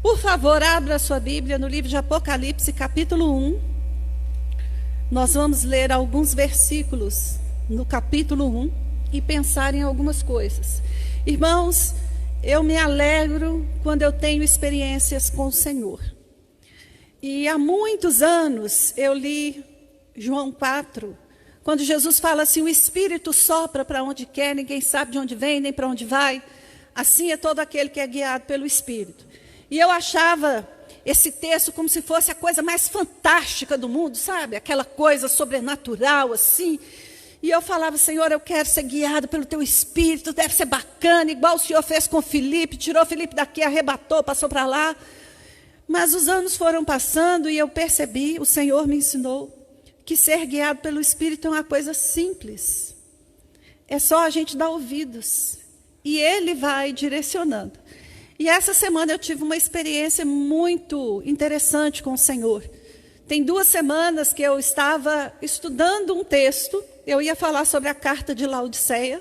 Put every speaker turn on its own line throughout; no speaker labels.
Por favor, abra a sua Bíblia no livro de Apocalipse, capítulo 1. Nós vamos ler alguns versículos no capítulo 1 e pensar em algumas coisas. Irmãos, eu me alegro quando eu tenho experiências com o Senhor. E há muitos anos eu li João 4, quando Jesus fala assim: o Espírito sopra para onde quer, ninguém sabe de onde vem, nem para onde vai. Assim é todo aquele que é guiado pelo Espírito. E eu achava esse texto como se fosse a coisa mais fantástica do mundo, sabe? Aquela coisa sobrenatural, assim. E eu falava: Senhor, eu quero ser guiado pelo Teu Espírito, deve ser bacana, igual o Senhor fez com Filipe, tirou Filipe daqui, arrebatou, passou para lá. Mas os anos foram passando e eu percebi, o Senhor me ensinou, que ser guiado pelo Espírito é uma coisa simples. É só a gente dar ouvidos. E Ele vai direcionando. E essa semana eu tive uma experiência muito interessante com o Senhor. Tem 2 semanas que eu estava estudando um texto. Eu ia falar sobre a carta de Laodiceia.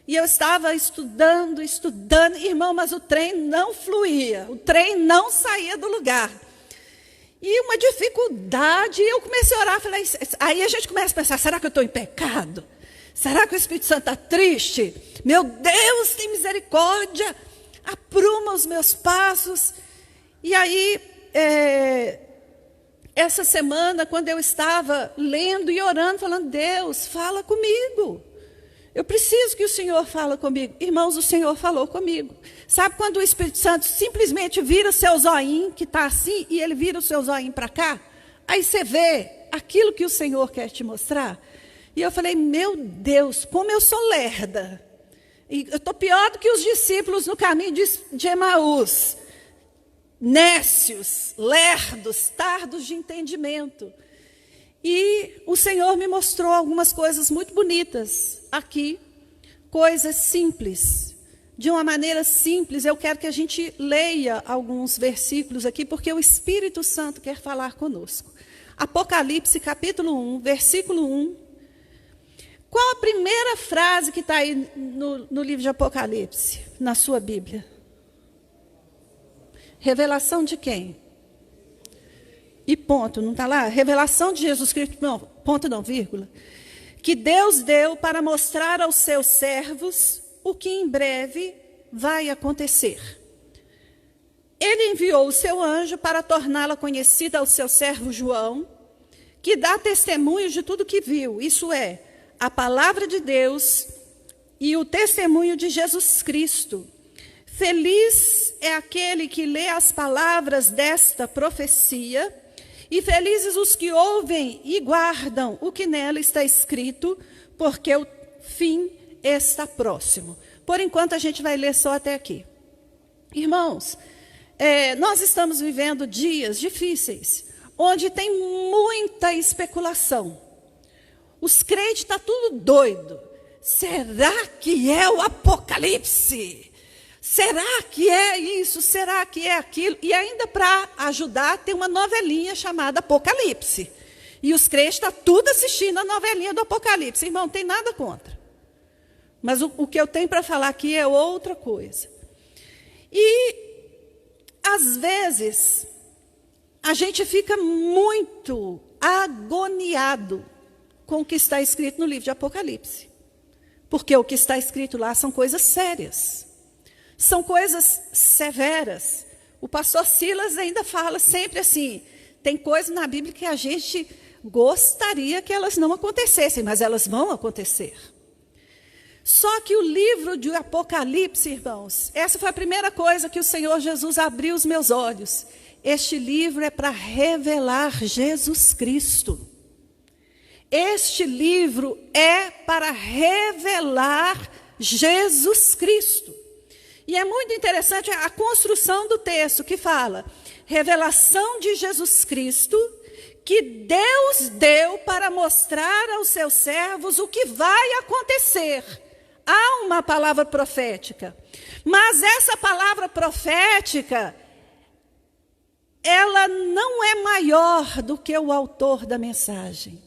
E eu estava estudando, irmão, mas o trem não fluía. O trem não saía do lugar. E uma dificuldade, eu comecei a orar. Falei, aí a gente começa a pensar: será que eu estou em pecado? Será que o Espírito Santo está triste? Meu Deus, tem misericórdia. Apruma os meus passos. E aí, essa semana, quando eu estava lendo e orando, falando: Deus, fala comigo. Eu preciso que o Senhor fale comigo. Irmãos, o Senhor falou comigo. Sabe quando o Espírito Santo simplesmente vira o seu zoinho, que está assim, e ele vira o seu zoinho para cá? Aí você vê aquilo que o Senhor quer te mostrar. E eu falei: meu Deus, como eu sou lerda. E eu estou pior do que os discípulos no caminho de Emaús. Nécios, lerdos, tardos de entendimento. E o Senhor me mostrou algumas coisas muito bonitas aqui. Coisas simples. De uma maneira simples, eu quero que a gente leia alguns versículos aqui, porque o Espírito Santo quer falar conosco. Apocalipse, capítulo 1, versículo 1. Qual a primeira frase que está aí no livro de Apocalipse, na sua Bíblia? Revelação de quem? E ponto, não está lá? Revelação de Jesus Cristo, não, ponto não, vírgula. Que Deus deu para mostrar aos seus servos o que em breve vai acontecer. Ele enviou o seu anjo para torná-la conhecida ao seu servo João, que dá testemunho de tudo que viu, isso é, a palavra de Deus e o testemunho de Jesus Cristo. Feliz é aquele que lê as palavras desta profecia, e felizes os que ouvem e guardam o que nela está escrito, porque o fim está próximo. Por enquanto a gente vai ler só até aqui. Irmãos, nós estamos vivendo dias difíceis, onde tem muita especulação. Os crentes estão tudo doido. Será que é o Apocalipse? Será que é isso? Será que é aquilo? E ainda para ajudar, tem uma novelinha chamada Apocalipse. E os crentes estão tudo assistindo a novelinha do Apocalipse. Irmão, não tem nada contra. Mas o que eu tenho para falar aqui é outra coisa. E, às vezes, a gente fica muito agoniado com o que está escrito no livro de Apocalipse. Porque o que está escrito lá são coisas sérias. São coisas severas. O pastor Silas ainda fala sempre assim: tem coisas na Bíblia que a gente gostaria que elas não acontecessem, mas elas vão acontecer. Só que o livro de Apocalipse, irmãos, essa foi a primeira coisa que o Senhor Jesus abriu os meus olhos. Este livro é para revelar Jesus Cristo. Este livro é para revelar Jesus Cristo. E é muito interessante a construção do texto que fala: revelação de Jesus Cristo, que Deus deu para mostrar aos seus servos o que vai acontecer. Há uma palavra profética, mas essa palavra profética, ela não é maior do que o autor da mensagem.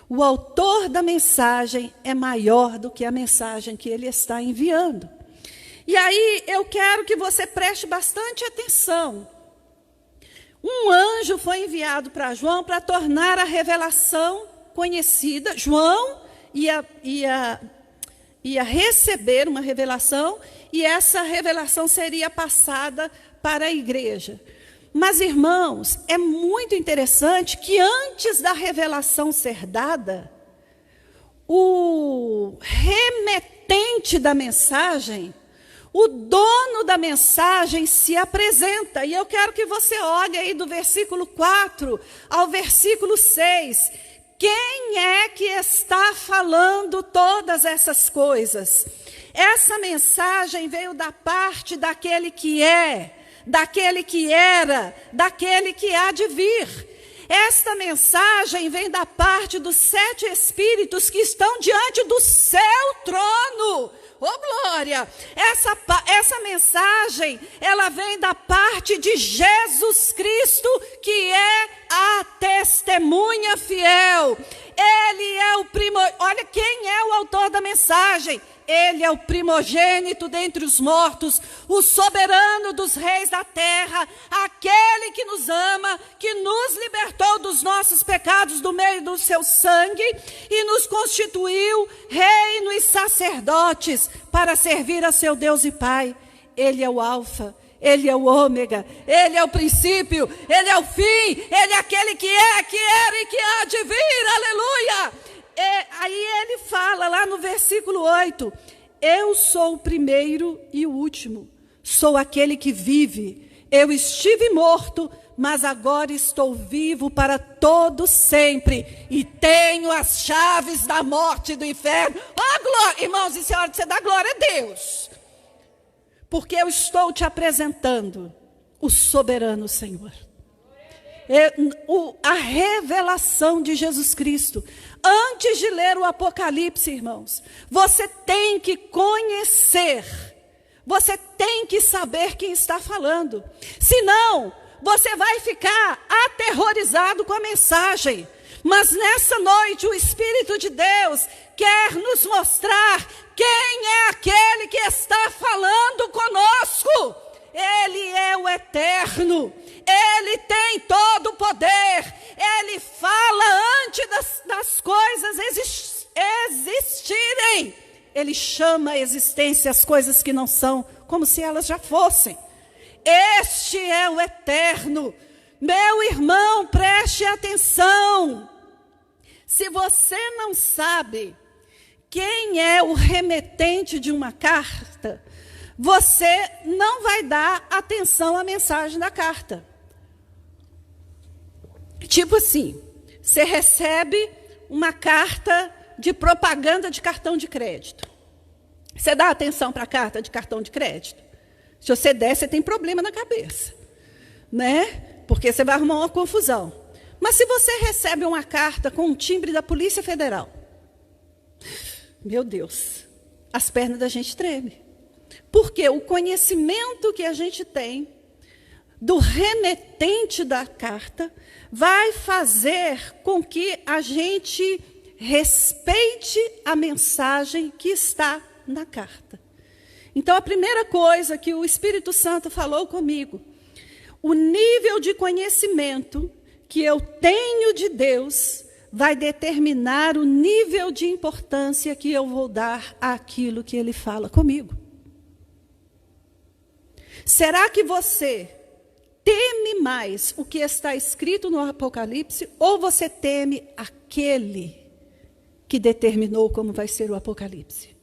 O autor da mensagem é maior do que a mensagem que ele está enviando. E aí eu quero que você preste bastante atenção. Um anjo foi enviado para João para tornar a revelação conhecida. João ia receber uma revelação e essa revelação seria passada para a igreja. Mas, irmãos, é muito interessante que antes da revelação ser dada, o remetente da mensagem, o dono da mensagem se apresenta. E eu quero que você olhe aí do versículo 4 ao versículo 6. Quem é que está falando todas essas coisas? Essa mensagem veio da parte daquele que é, daquele que era, daquele que há de vir. Esta mensagem vem da parte dos 7 espíritos que estão diante do seu trono. Oh, glória! Essa mensagem, ela vem da parte de Jesus Cristo, que é a testemunha fiel. Ele é o olha quem é o autor da mensagem. Ele é o primogênito dentre os mortos, o soberano dos reis da terra, aquele que nos ama, que nos libertou dos nossos pecados do meio do seu sangue e nos constituiu reino e sacerdotes para servir a seu Deus e Pai. Ele é o Alfa, Ele é o Ômega, Ele é o princípio, Ele é o fim, Ele é aquele que é, que era e que há de vir, aleluia! Aí ele fala lá no versículo 8, eu sou o primeiro e o último, sou aquele que vive, eu estive morto, mas agora estou vivo para todo sempre, e tenho as chaves da morte e do inferno. Oh, glória! Irmãos, isso é hora de você dar glória a Deus, porque eu estou te apresentando o soberano Senhor. A revelação de Jesus Cristo. Antes de ler o Apocalipse, irmãos, você tem que conhecer, você tem que saber quem está falando. Senão, você vai ficar aterrorizado com a mensagem. Mas nessa noite, o Espírito de Deus quer nos mostrar quem é aquele que está falando conosco. Ele é o eterno, Ele tem todo o poder, Ele fala antes das coisas existirem. Ele chama a existência as coisas que não são, como se elas já fossem. Este é o eterno. Meu irmão, preste atenção. Se você não sabe quem é o remetente de uma carta, você não vai dar atenção à mensagem da carta. Tipo assim, você recebe uma carta de propaganda de cartão de crédito. Você dá atenção para a carta de cartão de crédito? Se você der, você tem problema na cabeça, né? Porque você vai arrumar uma confusão. Mas se você recebe uma carta com um timbre da Polícia Federal, meu Deus, as pernas da gente tremem. Porque o conhecimento que a gente tem do remetente da carta vai fazer com que a gente respeite a mensagem que está na carta. Então, a primeira coisa que o Espírito Santo falou comigo, o nível de conhecimento que eu tenho de Deus vai determinar o nível de importância que eu vou dar àquilo que Ele fala comigo. Será que você teme mais o que está escrito no Apocalipse ou você teme aquele que determinou como vai ser o Apocalipse?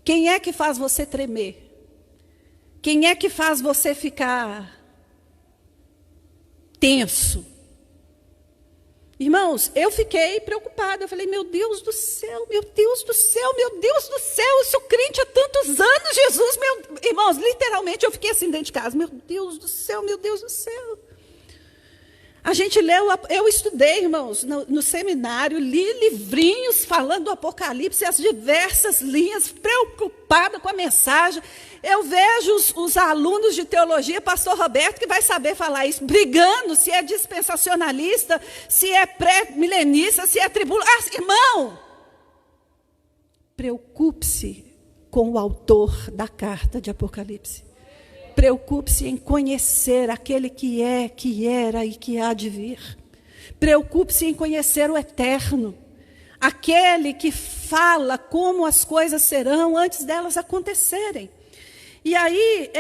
Quem é que faz você tremer? Quem é que faz você ficar tenso? Irmãos, eu fiquei preocupada. Eu falei, meu Deus do céu, meu Deus do céu, meu Deus do céu. Eu sou crente há tantos anos, Jesus. Irmãos, literalmente eu fiquei assim dentro de casa. Meu Deus do céu, meu Deus do céu. A gente leu, eu estudei, irmãos, no seminário, li livrinhos falando do Apocalipse, as diversas linhas, preocupada com a mensagem. Eu vejo os alunos de teologia, pastor Roberto, que vai saber falar isso, brigando se é dispensacionalista, se é pré-milenista, se é tribulado. Irmão, preocupe-se com o autor da carta de Apocalipse. Preocupe-se em conhecer aquele que é, que era e que há de vir. Preocupe-se em conhecer o eterno, aquele que fala como as coisas serão antes delas acontecerem. E aí,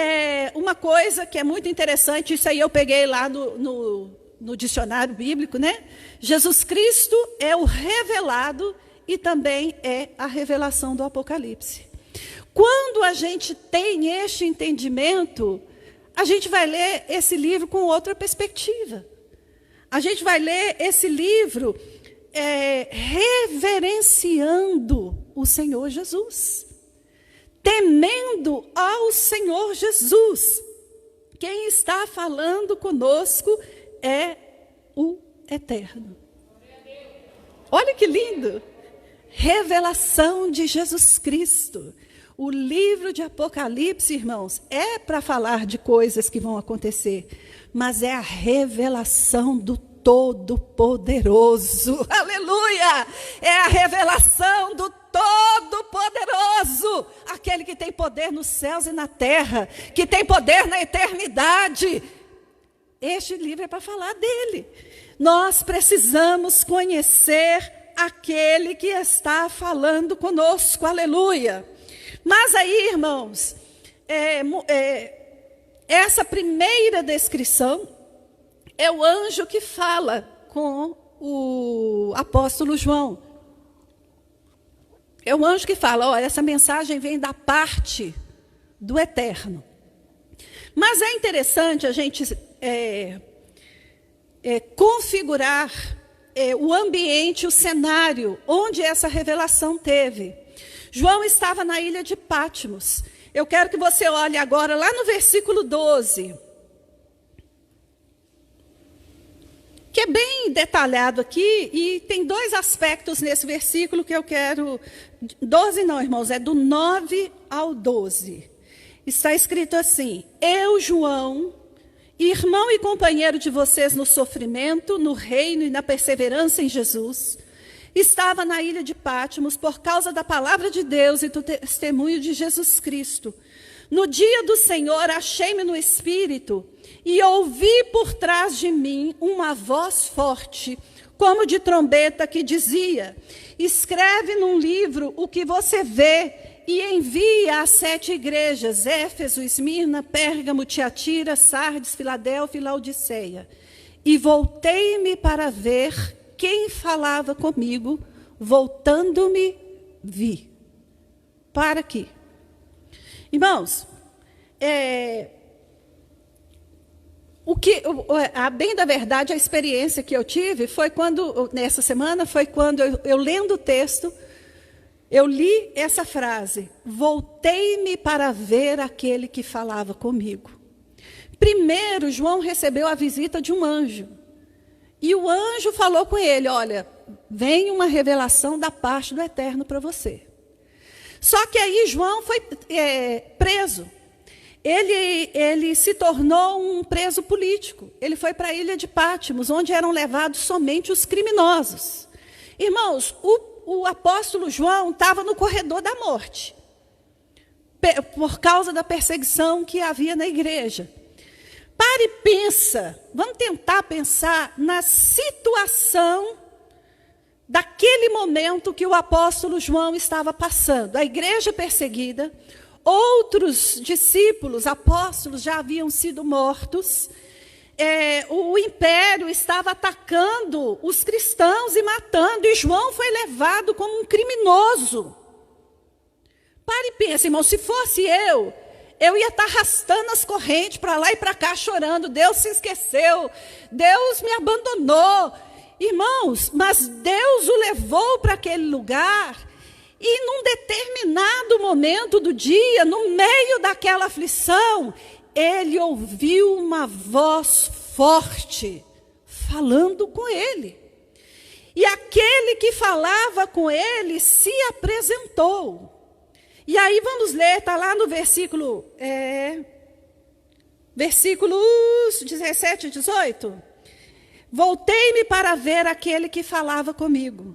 uma coisa que é muito interessante, isso aí eu peguei lá no dicionário bíblico, né? Jesus Cristo é o revelado e também é a revelação do Apocalipse. Quando a gente tem este entendimento, a gente vai ler esse livro com outra perspectiva. A gente vai ler esse livro reverenciando o Senhor Jesus, temendo ao Senhor Jesus. Quem está falando conosco é o Eterno. Olha que lindo! Revelação de Jesus Cristo. O livro de Apocalipse, irmãos, é para falar de coisas que vão acontecer, mas é a revelação do Todo-Poderoso. Aleluia! É a revelação do Todo-Poderoso, aquele que tem poder nos céus e na terra, que tem poder na eternidade. Este livro é para falar dele. Nós precisamos conhecer aquele que está falando conosco. Aleluia! Mas aí, irmãos, essa primeira descrição é o anjo que fala com o apóstolo João. É o anjo que fala, olha, essa mensagem vem da parte do Eterno. Mas é interessante a gente configurar o ambiente, o cenário onde essa revelação teve. João estava na ilha de Patmos. Eu quero que você olhe agora lá no versículo 12. Que é bem detalhado aqui, e tem dois aspectos nesse versículo que eu quero... 12 não, irmãos, é do 9 ao 12. Está escrito assim: eu, João, irmão e companheiro de vocês no sofrimento, no reino e na perseverança em Jesus, estava na ilha de Patmos por causa da palavra de Deus e do testemunho de Jesus Cristo. No dia do Senhor, achei-me no Espírito e ouvi por trás de mim uma voz forte, como de trombeta, que dizia: escreve num livro o que você vê e envia às 7 igrejas, Éfeso, Esmirna, Pérgamo, Tiatira, Sardes, Filadélfia e Laodiceia. E voltei-me para ver quem falava comigo, voltando-me, vi. Para aqui. Irmãos, a bem da verdade, a experiência que eu tive foi quando, nessa semana, foi quando eu lendo o texto, eu li essa frase: voltei-me para ver aquele que falava comigo. Primeiro, João recebeu a visita de um anjo. E o anjo falou com ele: olha, vem uma revelação da parte do Eterno para você. Só que aí João foi preso. Ele se tornou um preso político. Ele foi para a ilha de Patmos, onde eram levados somente os criminosos. Irmãos, o apóstolo João estava no corredor da morte, por causa da perseguição que havia na igreja. Pare e pensa, vamos tentar pensar na situação daquele momento que o apóstolo João estava passando. A igreja perseguida, outros discípulos, apóstolos, já haviam sido mortos. O império estava atacando os cristãos e matando, e João foi levado como um criminoso. Pare e pense, irmão, se fosse eu ia estar arrastando as correntes para lá e para cá, chorando: Deus se esqueceu, Deus me abandonou. Irmãos, mas Deus o levou para aquele lugar, e num determinado momento do dia, no meio daquela aflição, ele ouviu uma voz forte falando com ele. E aquele que falava com ele se apresentou. E aí vamos ler, está lá no versículos 17 e 18. Voltei-me para ver aquele que falava comigo,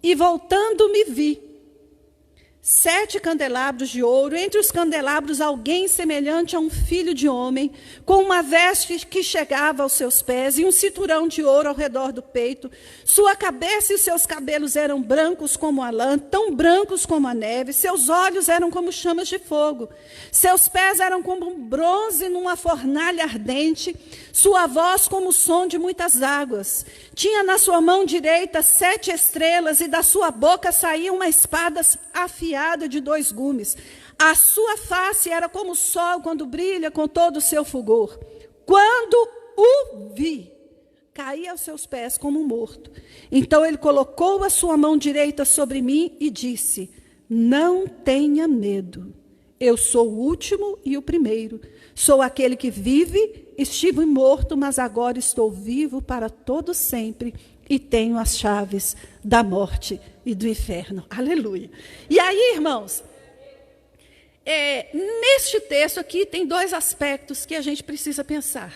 e voltando me vi, 7 candelabros de ouro, entre os candelabros alguém semelhante a um filho de homem, com uma veste que chegava aos seus pés e um cinturão de ouro ao redor do peito. Sua cabeça e seus cabelos eram brancos como a lã, tão brancos como a neve. Seus olhos eram como chamas de fogo. Seus pés eram como um bronze numa fornalha ardente. Sua voz como o som de muitas águas. Tinha na sua mão direita 7 estrelas e da sua boca saía uma espada afiada de 2 gumes. A sua face era como o sol quando brilha com todo o seu fulgor. Quando o vi, caí aos seus pés como morto. Então ele colocou a sua mão direita sobre mim e disse: não tenha medo. Eu sou o último e o primeiro. Sou aquele que vive, estive morto, mas agora estou vivo para todo sempre e tenho as chaves da morte e do inferno. Aleluia. E aí, irmãos, neste texto aqui tem 2 aspectos que a gente precisa pensar.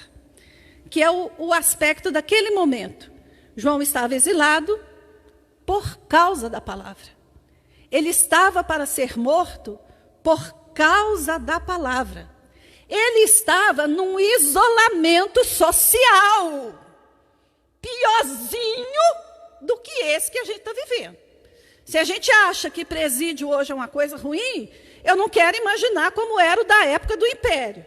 Que é o aspecto daquele momento. João estava exilado por causa da palavra. Ele estava para ser morto por causa da palavra. Ele estava num isolamento social. Piorzinho do que esse que a gente está vivendo. Se a gente acha que presídio hoje é uma coisa ruim, eu não quero imaginar como era o da época do Império.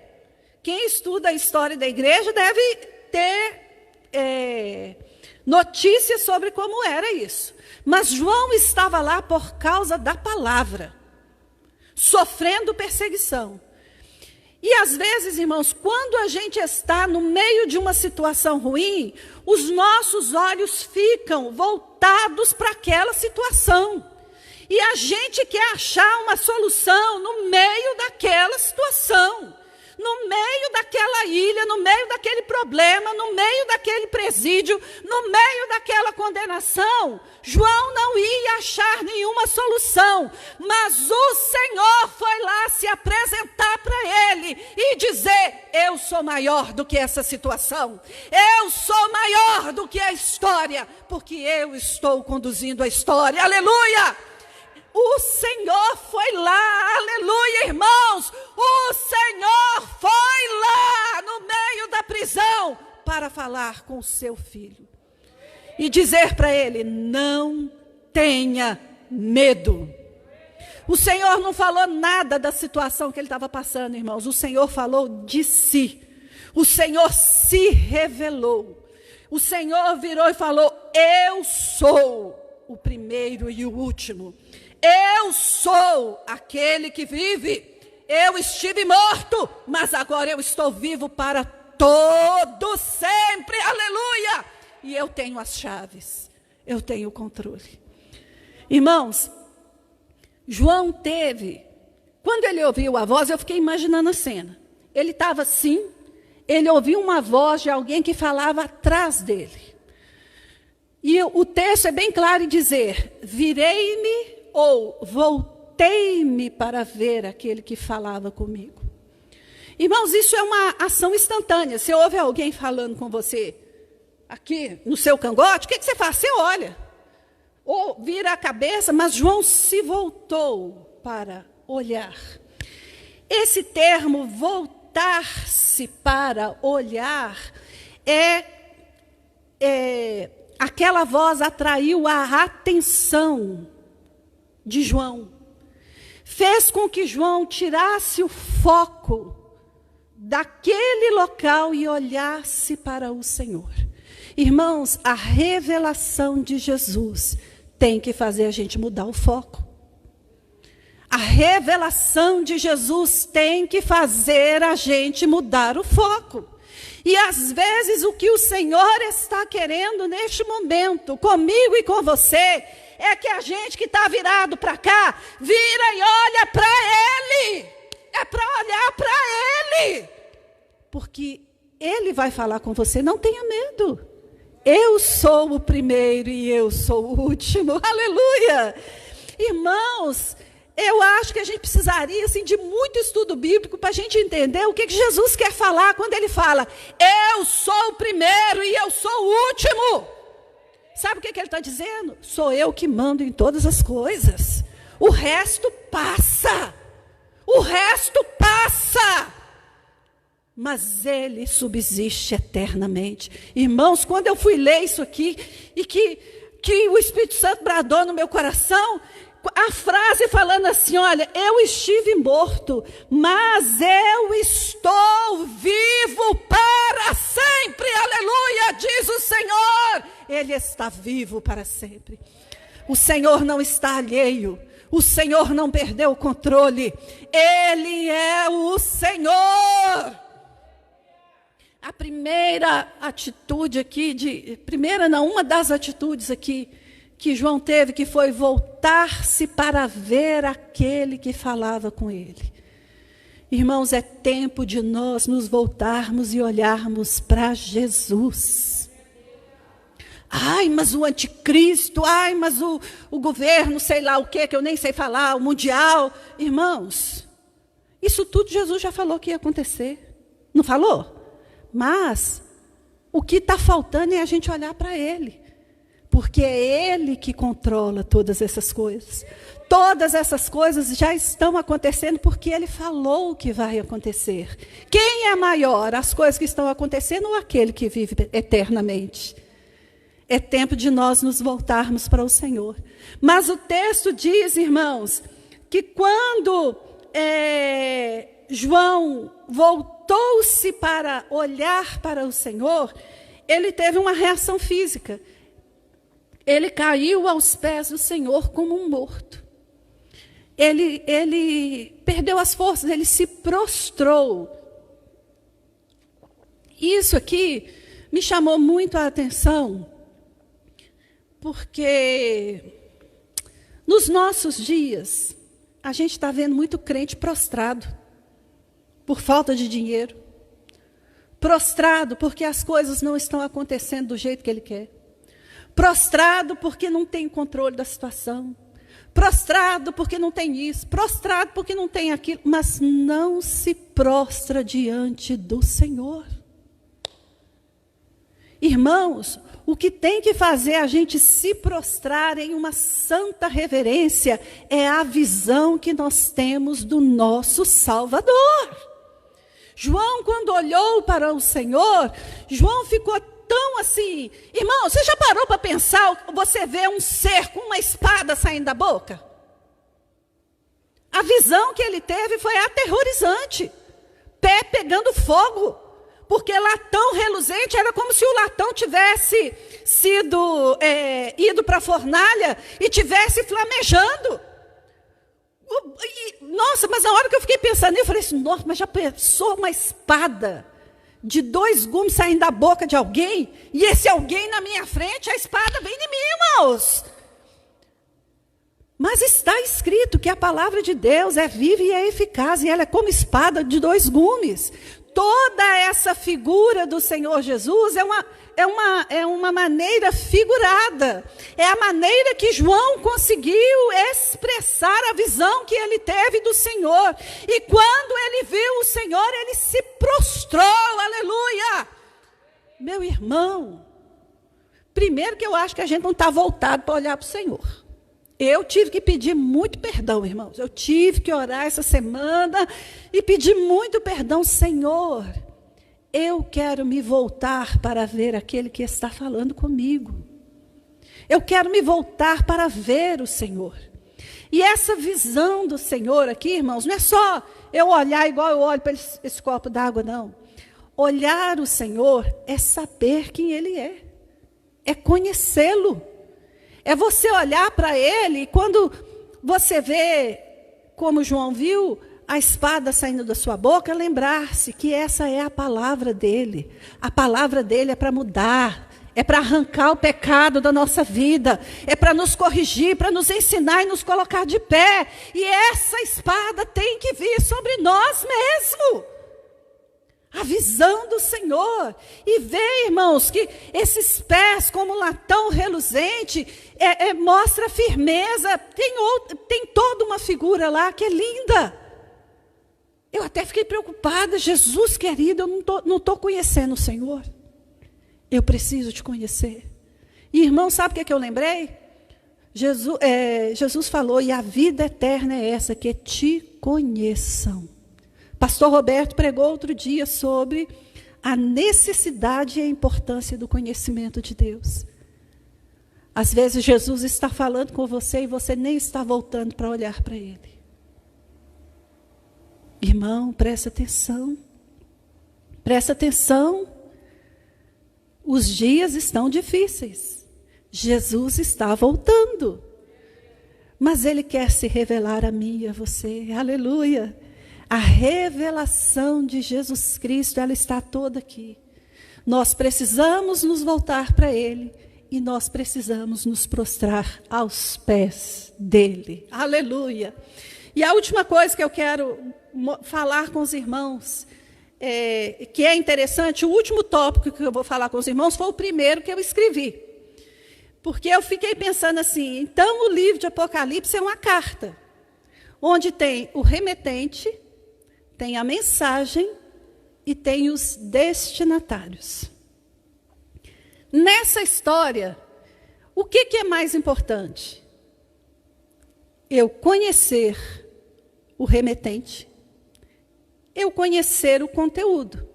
Quem estuda a história da igreja deve ter notícias sobre como era isso. Mas João estava lá por causa da palavra, sofrendo perseguição. E às vezes, irmãos, quando a gente está no meio de uma situação ruim, os nossos olhos ficam voltados para aquela situação. E a gente quer achar uma solução no meio daquela situação, no meio daquela ilha, no meio daquele problema, no meio daquele presídio, no meio daquela condenação. João não ia achar nenhuma solução, mas o Senhor foi lá se apresentar para ele e dizer: eu sou maior do que essa situação, eu sou maior do que a história, porque eu estou conduzindo a história. Aleluia! O Senhor foi lá, aleluia, irmãos, o Senhor foi lá no meio da prisão para falar com o seu filho e dizer para ele: não tenha medo. O Senhor não falou nada da situação que ele estava passando, irmãos. O Senhor falou de si. O Senhor se revelou. O Senhor virou e falou: eu sou o primeiro e o último. Eu sou aquele que vive. Eu estive morto, mas agora eu estou vivo para todo sempre. Aleluia! E eu tenho as chaves. Eu tenho o controle. Irmãos, João teve, quando ele ouviu a voz, eu fiquei imaginando a cena. Ele estava assim, ele ouviu uma voz de alguém que falava atrás dele. E o texto é bem claro em dizer: virei-me ou voltei-me para ver aquele que falava comigo. Irmãos, isso é uma ação instantânea. Se ouve alguém falando com você aqui no seu cangote, o que você faz? Você olha. Ou vira a cabeça, mas João se voltou para olhar. Esse termo, voltar-se para olhar, aquela voz atraiu a atenção de João. Fez com que João tirasse o foco daquele local e olhasse para o Senhor. Irmãos, a revelação de Jesus tem que fazer a gente mudar o foco. A revelação de Jesus tem que fazer a gente mudar o foco. E às vezes o que o Senhor está querendo neste momento, comigo e com você, é que a gente que está virado para cá, vira e olha para Ele. É para olhar para Ele. Porque Ele vai falar com você, não tenha medo. Eu sou o primeiro e eu sou o último. Aleluia! Irmãos, eu acho que a gente precisaria assim, de muito estudo bíblico para a gente entender o que Jesus quer falar quando Ele fala: eu sou o primeiro e eu sou o último. Sabe o que Ele está dizendo? Sou eu que mando em todas as coisas. O resto passa. O resto passa. Mas ele subsiste eternamente. Irmãos, quando eu fui ler isso aqui, e que o Espírito Santo bradou no meu coração, a frase falando assim, olha, eu estive morto, mas eu estou vivo para sempre, aleluia, diz o Senhor. Ele está vivo para sempre. O Senhor não está alheio, o Senhor não perdeu o controle, Ele é o Senhor. A primeira atitude aqui, uma das atitudes aqui que João teve, que foi voltar-se para ver aquele que falava com ele. Irmãos, é tempo de nós nos voltarmos e olharmos para Jesus. Ai, mas o anticristo, ai, mas o governo, sei lá o que eu nem sei falar, o mundial. Irmãos, isso tudo Jesus já falou que ia acontecer. Não falou? Mas o que está faltando é a gente olhar para Ele. Porque é Ele que controla todas essas coisas. Todas essas coisas já estão acontecendo porque Ele falou que vai acontecer. Quem é maior, as coisas que estão acontecendo ou aquele que vive eternamente? É tempo de nós nos voltarmos para o Senhor. Mas o texto diz, irmãos, que quando João voltou-se para olhar para o Senhor, ele teve uma reação física. Ele caiu aos pés do Senhor como um morto. Ele perdeu as forças, ele se prostrou. Isso aqui me chamou muito a atenção, porque nos nossos dias, a gente está vendo muito crente prostrado, por falta de dinheiro. Prostrado porque as coisas não estão acontecendo do jeito que ele quer. Prostrado porque não tem controle da situação. Prostrado porque não tem isso. Prostrado porque não tem aquilo. Mas não se prostra diante do Senhor. Irmãos, o que tem que fazer a gente se prostrar em uma santa reverência é a visão que nós temos do nosso Salvador. João, quando olhou para o Senhor, João ficou tão assim. Irmão, você já parou para pensar, você vê um ser com uma espada saindo da boca? A visão que ele teve foi aterrorizante. Pé pegando fogo. Porque latão reluzente era como se o latão tivesse sido ido para a fornalha e tivesse flamejando. Nossa, mas na hora que eu fiquei pensando, eu falei assim, nossa, mas já pensou uma espada de 2 gumes saindo da boca de alguém, e esse alguém na minha frente, a espada vem de mim, irmãos. Mas está escrito que a palavra de Deus é viva e é eficaz, e ela é como espada de 2 gumes. Toda essa figura do Senhor Jesus é uma maneira figurada. É a maneira que João conseguiu expressar a visão que ele teve do Senhor. E quando ele viu o Senhor, ele se prostrou, aleluia. Meu irmão, primeiro que eu acho que a gente não está voltado para olhar para o Senhor. Eu tive que pedir muito perdão, irmãos. Eu tive que orar essa semana e pedir muito perdão. Senhor, eu quero me voltar para ver aquele que está falando comigo. Eu quero me voltar para ver o Senhor. E essa visão do Senhor aqui, irmãos, não é só eu olhar igual eu olho para esse copo d'água, não. Olhar o Senhor é saber quem Ele é. É conhecê-lo. É você olhar para Ele e quando você vê, como João viu, a espada saindo da sua boca, lembrar-se que essa é a palavra dEle. A palavra dEle é para mudar, é para arrancar o pecado da nossa vida, é para nos corrigir, para nos ensinar e nos colocar de pé. E essa espada tem que vir sobre nós mesmos. A visão do Senhor. E vê, irmãos, que esses pés como latão reluzente mostra firmeza. Tem toda uma figura lá que é linda. Eu até fiquei preocupada. Jesus querido, eu não estou conhecendo o Senhor. Eu preciso te conhecer. E irmão, sabe o que eu lembrei? Jesus falou, e a vida eterna é essa, que te conheçam. Pastor Roberto pregou outro dia sobre a necessidade e a importância do conhecimento de Deus. Às vezes Jesus está falando com você e você nem está voltando para olhar para Ele. Irmão, presta atenção. Presta atenção. Os dias estão difíceis. Jesus está voltando. Mas Ele quer se revelar a mim e a você. Aleluia. A revelação de Jesus Cristo, ela está toda aqui. Nós precisamos nos voltar para Ele. E nós precisamos nos prostrar aos pés dEle. Aleluia. E a última coisa que eu quero falar com os irmãos, que é interessante, o último tópico que eu vou falar com os irmãos foi o primeiro que eu escrevi. Porque eu fiquei pensando assim, então o livro de Apocalipse é uma carta, onde tem o remetente, tem a mensagem e tem os destinatários. Nessa história, o que é mais importante? Eu conhecer o remetente, eu conhecer o conteúdo.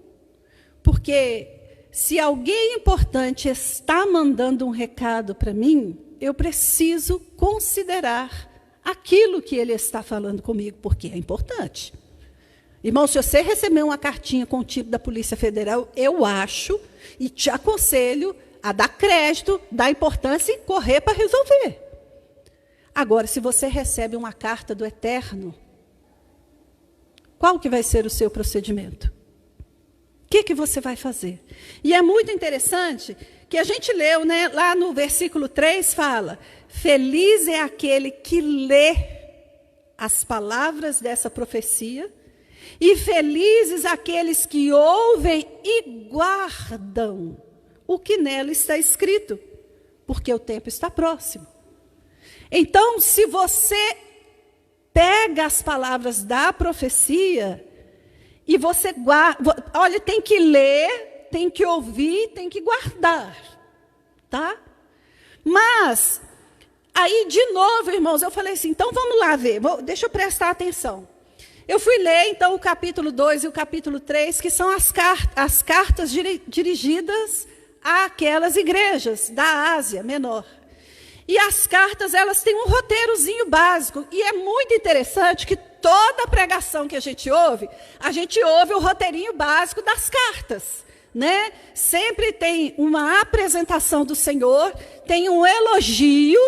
Porque se alguém importante está mandando um recado para mim, eu preciso considerar aquilo que ele está falando comigo, porque é importante. Irmão, se você receber uma cartinha com o tipo da Polícia Federal, eu acho e te aconselho a dar crédito, dar importância e correr para resolver. Agora, se você recebe uma carta do Eterno, qual que vai ser o seu procedimento? O que você vai fazer? E é muito interessante que a gente leu, né, lá no versículo 3 fala, feliz é aquele que lê as palavras dessa profecia, e felizes aqueles que ouvem e guardam o que nela está escrito, porque o tempo está próximo. Então, se você pega as palavras da profecia e você guarda, olha, tem que ler, tem que ouvir, tem que guardar, tá? Mas, aí de novo, irmãos, eu falei assim, então vamos lá ver, deixa eu prestar atenção. Eu fui ler, então, o capítulo 2 e o capítulo 3, que são as cartas dirigidas àquelas igrejas da Ásia Menor. E as cartas, elas têm um roteirozinho básico. E é muito interessante que toda pregação que a gente ouve o roteirinho básico das cartas, né? Sempre tem uma apresentação do Senhor, tem um elogio,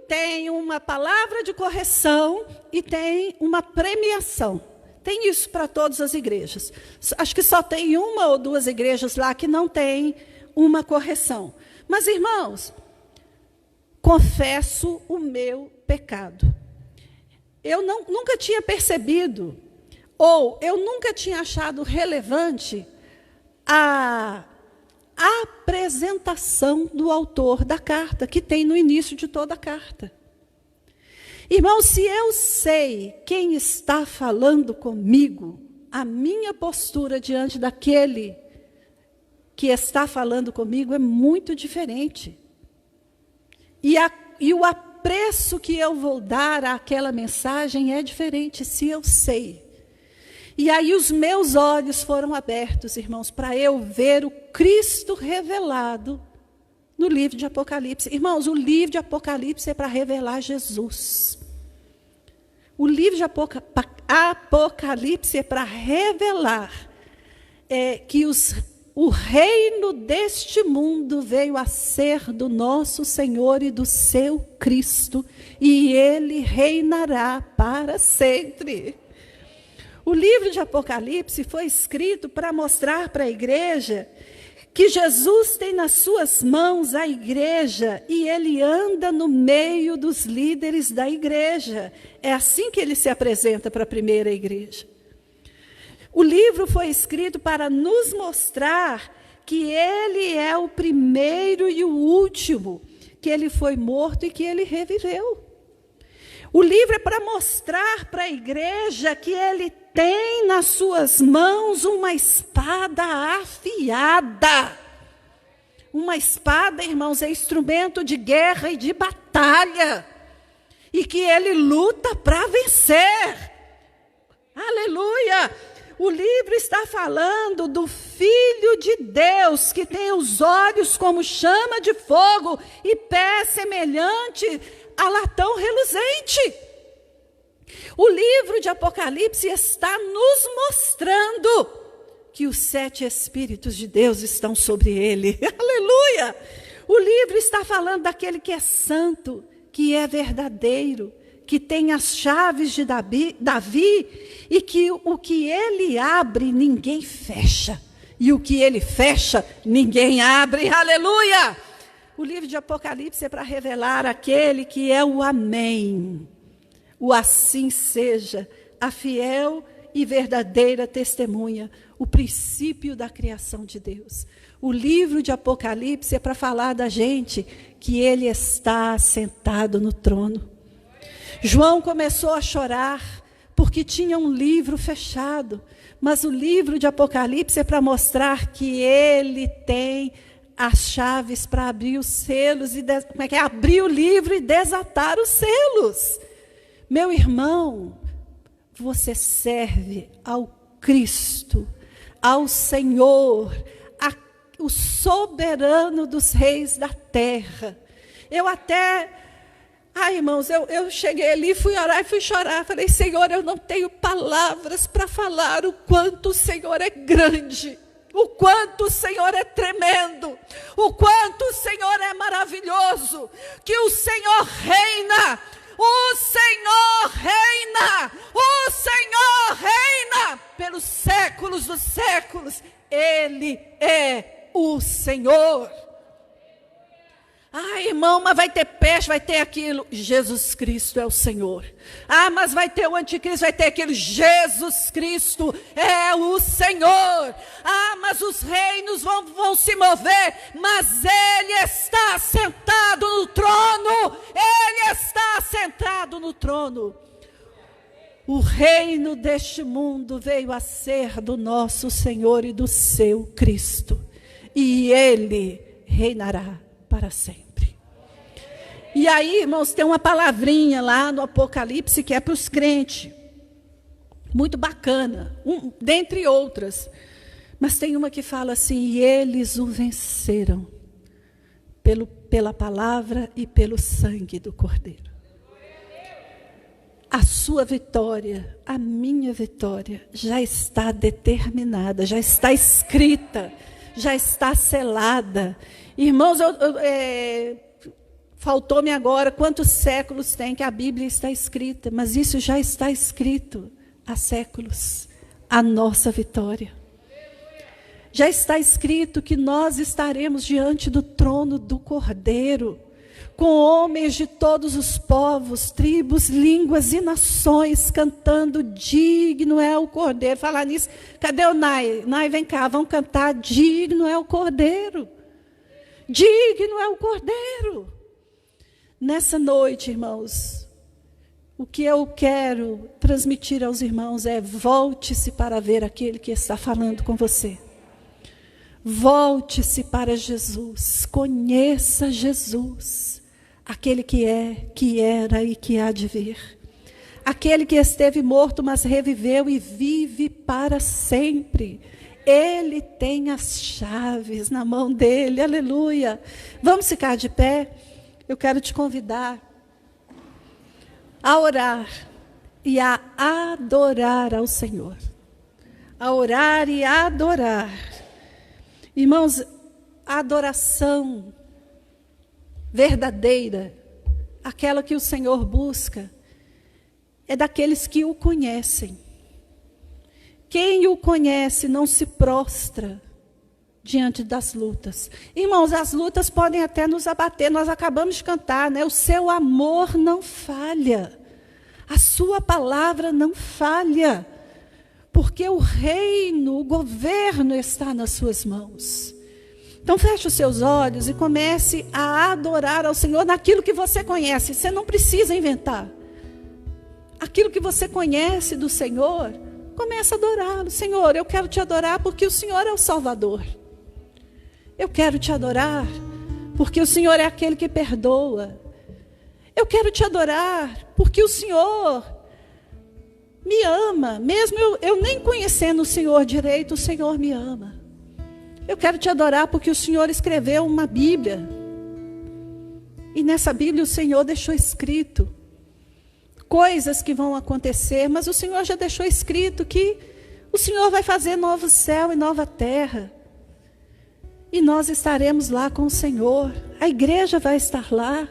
tem uma palavra de correção e tem uma premiação. Tem isso para todas as igrejas. Acho que só tem uma ou duas igrejas lá que não tem uma correção. Mas, irmãos, confesso o meu pecado. Eu nunca tinha percebido, ou eu nunca tinha achado relevante a apresentação do autor da carta, que tem no início de toda a carta. Irmão, se eu sei quem está falando comigo, a minha postura diante daquele que está falando comigo é muito diferente. E o apreço que eu vou dar àquela mensagem é diferente, se eu sei. E aí os meus olhos foram abertos, irmãos, para eu ver o Cristo revelado no livro de Apocalipse. Irmãos, o livro de Apocalipse é para revelar Jesus. O livro de Apocalipse é para revelar que o reino deste mundo veio a ser do nosso Senhor e do seu Cristo, e Ele reinará para sempre. O livro de Apocalipse foi escrito para mostrar para a igreja que Jesus tem nas suas mãos a igreja e Ele anda no meio dos líderes da igreja. É assim que Ele se apresenta para a primeira igreja. O livro foi escrito para nos mostrar que Ele é o primeiro e o último, que Ele foi morto e que Ele reviveu. O livro é para mostrar para a igreja que Ele tem nas suas mãos uma espada afiada. Uma espada, irmãos, é instrumento de guerra e de batalha. e que ele luta para vencer. Aleluia! O livro está falando do Filho de Deus, que tem os olhos como chama de fogo e pés semelhante a latão reluzente. O livro de Apocalipse está nos mostrando que os 7 Espíritos de Deus estão sobre ele. Aleluia! O livro está falando daquele que é santo, que é verdadeiro, que tem as chaves de Davi, e que o que ele abre, ninguém fecha. E o que ele fecha, ninguém abre. Aleluia! O livro de Apocalipse é para revelar aquele que é o Amém. O assim seja, a fiel e verdadeira testemunha, o princípio da criação de Deus. O livro de Apocalipse é para falar da gente que ele está sentado no trono. João começou a chorar porque tinha um livro fechado, mas o livro de Apocalipse é para mostrar que ele tem as chaves para abrir os selos e abrir o livro e desatar os selos. Meu irmão, você serve ao Cristo, ao Senhor, o soberano dos reis da terra. Irmãos, eu cheguei ali, fui orar e fui chorar. Falei, Senhor, eu não tenho palavras para falar o quanto o Senhor é grande, o quanto o Senhor é tremendo, o quanto o Senhor é maravilhoso, que o Senhor reina, o Senhor reina, o Senhor reina pelos séculos dos séculos. Ele é o Senhor. Irmão, mas vai ter peste, vai ter aquilo. Jesus Cristo é o Senhor. Mas vai ter o anticristo, vai ter aquilo. Jesus Cristo é o Senhor. Mas os reinos vão se mover, mas Ele está sentado no trono. Ele está sentado no trono. O reino deste mundo veio a ser do nosso Senhor e do seu Cristo. E Ele reinará para sempre. E aí, irmãos, tem uma palavrinha lá no Apocalipse que é para os crentes. Muito bacana, dentre outras. Mas tem uma que fala assim, e eles o venceram pela palavra e pelo sangue do Cordeiro. A sua vitória, a minha vitória, já está determinada, já está escrita, já está selada. Irmãos, faltou-me agora quantos séculos tem que a Bíblia está escrita, mas isso já está escrito há séculos, a nossa vitória. Já está escrito que nós estaremos diante do trono do Cordeiro, com homens de todos os povos, tribos, línguas e nações, cantando, digno é o Cordeiro. Falar nisso, cadê o Nai? Nai, vem cá, vamos cantar, digno é o Cordeiro. Digno é o Cordeiro. Nessa noite, irmãos, o que eu quero transmitir aos irmãos é: volte-se para ver aquele que está falando com você. Volte-se para Jesus, conheça Jesus, aquele que é, que era e que há de vir. Aquele que esteve morto, mas reviveu e vive para sempre. Ele tem as chaves na mão dele, aleluia. Vamos ficar de pé? Eu quero te convidar a orar e a adorar ao Senhor. A orar e a adorar. Irmãos, a adoração verdadeira, aquela que o Senhor busca, é daqueles que o conhecem. Quem o conhece não se prostra diante das lutas. Irmãos, as lutas podem até nos abater. Nós acabamos de cantar, né? O seu amor não falha. A sua palavra não falha. Porque o reino, o governo está nas suas mãos. Então feche os seus olhos e comece a adorar ao Senhor naquilo que você conhece. Você não precisa inventar. Aquilo que você conhece do Senhor, comece a adorá-lo. Senhor, eu quero te adorar porque o Senhor é o Salvador. Eu quero te adorar porque o Senhor é aquele que perdoa. Eu quero te adorar, porque o Senhor me ama. Mesmo eu nem conhecendo o Senhor direito, o Senhor me ama. Eu quero te adorar porque o Senhor escreveu uma Bíblia. E nessa Bíblia o Senhor deixou escrito coisas que vão acontecer, mas o Senhor já deixou escrito que o Senhor vai fazer novo céu e nova terra. E nós estaremos lá com o Senhor. A igreja vai estar lá.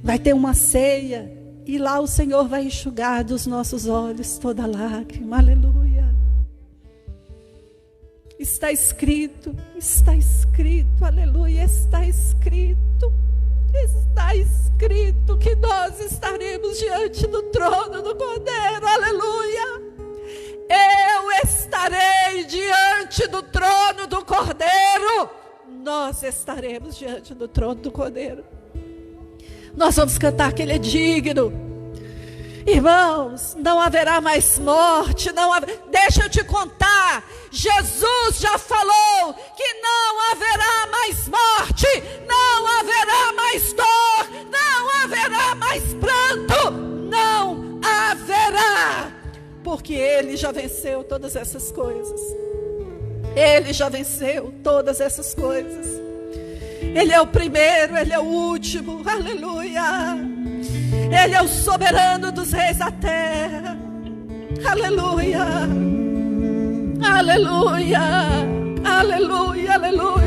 Vai ter uma ceia. E lá o Senhor vai enxugar dos nossos olhos toda lágrima. Aleluia. Está escrito, aleluia, está escrito que nós estaremos diante do trono do Cordeiro, aleluia. Eu estarei diante do trono do Cordeiro. Nós estaremos diante do trono do Cordeiro. Nós vamos cantar que Ele é digno. Irmãos, não haverá mais morte, deixa eu te contar, Jesus já falou que não haverá mais morte, não haverá mais dor, não haverá mais pranto, não haverá, porque Ele já venceu todas essas coisas. Ele já venceu todas essas coisas. Ele é o primeiro, Ele é o último, aleluia. Ele é o soberano dos reis da terra. Aleluia. Aleluia. Aleluia. Aleluia.